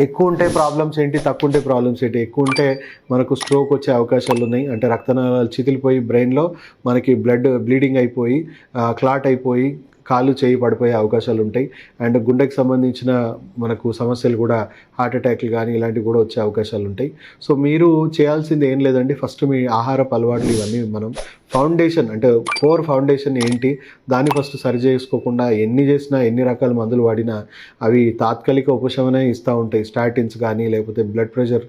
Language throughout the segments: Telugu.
ఎక్కువ ఉంటే ప్రాబ్లమ్స్ ఏంటి, తక్కువ ఉంటే ప్రాబ్లమ్స్ ఏంటి? ఎక్కువ ఉంటే మనకు స్ట్రోక్ వచ్చే అవకాశాలు ఉన్నాయి. అంటే రక్తనాళాలు చితికిపోయి బ్రెయిన్‌లో మనకి బ్లీడింగ్ అయిపోయి క్లాట్ అయిపోయి కాలు చేయి పడిపోయే అవకాశాలు ఉంటాయి. అండ్ గుండెకి సంబంధించిన మనకు సమస్యలు కూడా హార్ట్ అటాక్లు కానీ ఇలాంటివి కూడా వచ్చే అవకాశాలు ఉంటాయి. సో మీరు చేయాల్సింది ఏం లేదండి. ఫస్ట్ మీ ఆహారపు అలవాట్లు ఇవన్నీ మనం ఫౌండేషన్ అంటే కోర్ ఫౌండేషన్ ఏంటి దాన్ని ఫస్ట్ సరి చేసుకోకుండా ఎన్ని చేసినా ఎన్ని రకాల మందులు వాడినా అవి తాత్కాలిక ఉపశమనం ఇస్తూ ఉంటాయి. స్టాటిన్స్ కానీ లేకపోతే బ్లడ్ ప్రెషర్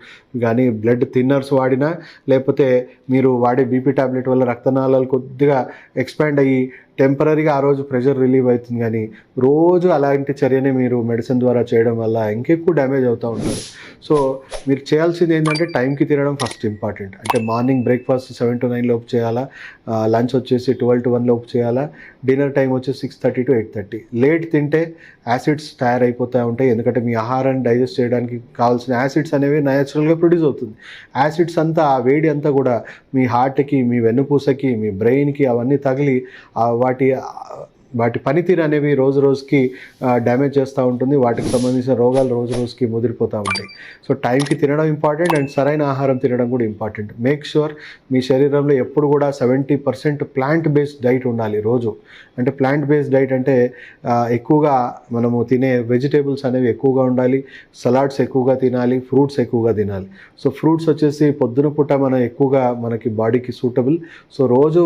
కానీ బ్లడ్ థిన్నర్స్ వాడినా లేకపోతే మీరు వాడే బీపీ టాబ్లెట్ వల్ల రక్తనాళాలు కొద్దిగా ఎక్స్పాండ్ అయ్యి టెంపరీగా ఆ రోజు ప్రెషర్ రిలీవ్ అవుతుంది. కానీ రోజు అలాంటి చర్యనే మీరు మెడిసిన్ ద్వారా చేయడం వల్ల ఇంకెక్కువ డ్యామేజ్ అవుతూ ఉంటారు. సో మీరు చేయాల్సింది ఏంటంటే టైంకి తినడం ఫస్ట్ ఇంపార్టెంట్. అంటే మార్నింగ్ బ్రేక్ఫాస్ట్ 7 to 9 లోపు చేయాలా, లంచ్ వచ్చేసి 12 to 1 లోపు చేయాలా, డిన్నర్ టైం వచ్చేసి 6:30 to 8:30. లేట్ తింటే యాసిడ్స్ తయారైపోతూ ఉంటాయి. ఎందుకంటే మీ ఆహారాన్ని డైజెస్ట్ చేయడానికి కావాల్సిన యాసిడ్స్ అనేవి న్యాచురల్గా ప్రొడ్యూస్ అవుతుంది. యాసిడ్స్ అంతా ఆ వేడి అంతా కూడా మీ హార్ట్కి, మీ వెన్నుపూసకి, మీ బ్రెయిన్కి అవన్నీ తగిలి వాటి పనితీరు అనేవి రోజు రోజుకి డ్యామేజ్ చేస్తూ ఉంటుంది. వాటికి సంబంధించిన రోగాలు రోజు రోజుకి ముదిరిపోతూ ఉంటాయి. సో టైంకి తినడం ఇంపార్టెంట్ అండ్ సరైన ఆహారం తినడం కూడా ఇంపార్టెంట్. మేక్ ష్యూర్ మీ శరీరంలో ఎప్పుడు కూడా 70% ప్లాంట్ బేస్డ్ డైట్ ఉండాలి రోజు. అంటే ప్లాంట్ బేస్డ్ డైట్ అంటే ఎక్కువగా మనము తినే వెజిటేబుల్స్ అనేవి ఎక్కువగా ఉండాలి, సలాడ్స్ ఎక్కువగా తినాలి, ఫ్రూట్స్ ఎక్కువగా తినాలి. సో ఫ్రూట్స్ వచ్చేసి పొద్దున పూట మనకి బాడీకి సూటబుల్. సో రోజు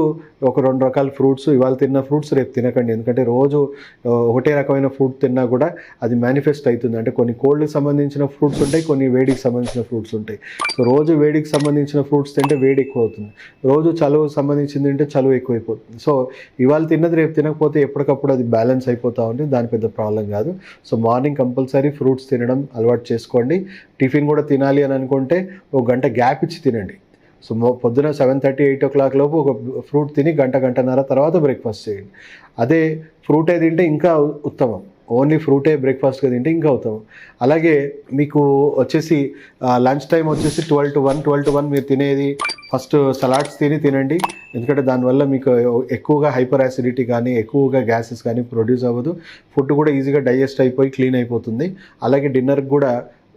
ఒక 2 రకాల ఫ్రూట్స్, ఇవాళ తిన్న ఫ్రూట్స్ రేపు తినకండి. ఎందుకంటే రోజు ఒకటే రకమైన ఫ్రూట్ తిన్నా కూడా అది మేనిఫెస్ట్ అవుతుంది. అంటే కొన్ని కోల్డ్కి సంబంధించిన ఫ్రూట్స్ ఉంటాయి, కొన్ని వేడికి సంబంధించిన ఫ్రూట్స్ ఉంటాయి. సో రోజు వేడికి సంబంధించిన ఫ్రూట్స్ తింటే వేడి ఎక్కువ అవుతుంది, రోజు చలువు సంబంధించింది తింటే చలువు ఎక్కువైపోతుంది. సో ఇవాళ తిన్నది రేపు తినకపోతే ఎప్పటికప్పుడు అది బ్యాలెన్స్ అయిపోతూ ఉంటుంది, దాని పెద్ద ప్రాబ్లం కాదు. సో మార్నింగ్ కంపల్సరీ ఫ్రూట్స్ తినడం అలవాటు చేసుకోండి. టిఫిన్ కూడా తినాలి అని అనుకుంటే ఒక గంట గ్యాప్ ఇచ్చి తినండి. సో పొద్దున 7:30, 8 o'clock లోపు ఒక ఫ్రూట్ తిని గంటన్నర తర్వాత బ్రేక్ఫాస్ట్ చేయండి. అదే ఫ్రూటే తింటే ఇంకా ఉత్తమం. ఓన్లీ ఫ్రూటే బ్రేక్ఫాస్ట్గా తింటే ఇంకా ఉత్తమం. అలాగే మీకు వచ్చేసి లంచ్ టైం వచ్చేసి 12 to 1 మీరు తినేది ఫస్ట్ సలాడ్స్ తినండి. ఎందుకంటే దానివల్ల మీకు ఎక్కువగా హైపర్ యాసిడిటీ కానీ ఎక్కువగా గ్యాసెస్ కానీ ప్రొడ్యూస్ అవ్వదు. ఫుడ్ కూడా ఈజీగా డైజెస్ట్ అయిపోయి క్లీన్ అయిపోతుంది. అలాగే డిన్నర్కి కూడా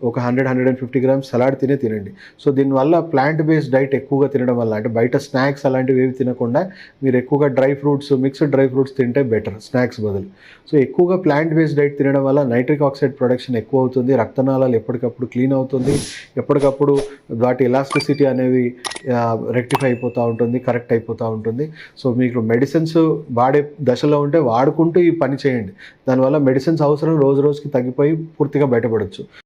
ఒక 100-150 grams సలాడ్ తినండి. సో దీనివల్ల ప్లాంట్ బేస్డ్ డైట్ ఎక్కువగా తినడం వల్ల, అంటే బయట స్నాక్స్ అలాంటివి ఏవి తినకుండా మీరు ఎక్కువగా dry fruits, mixed dry fruits తింటే బెటర్ స్నాక్స్ బదులు. సో ఎక్కువగా ప్లాంట్ బేస్డ్ డైట్ తినడం వల్ల నైట్రిక్ ఆక్సైడ్ ప్రొడక్షన్ ఎక్కువ అవుతుంది, రక్తనాళాలు ఎప్పటికప్పుడు క్లీన్ అవుతుంది, ఎప్పటికప్పుడు వాటి ఎలాస్టిసిటీ అనేవి రెక్టిఫై అయిపోతూ ఉంటుంది, కరెక్ట్ అయిపోతూ ఉంటుంది. సో మీకు మెడిసిన్స్ వాడే దశలో ఉంటే వాడుకుంటూ ఈ పని చేయండి. దానివల్ల మెడిసిన్స్ అవసరం రోజు రోజుకి తగ్గిపోయి పూర్తిగా బయటపడవచ్చు.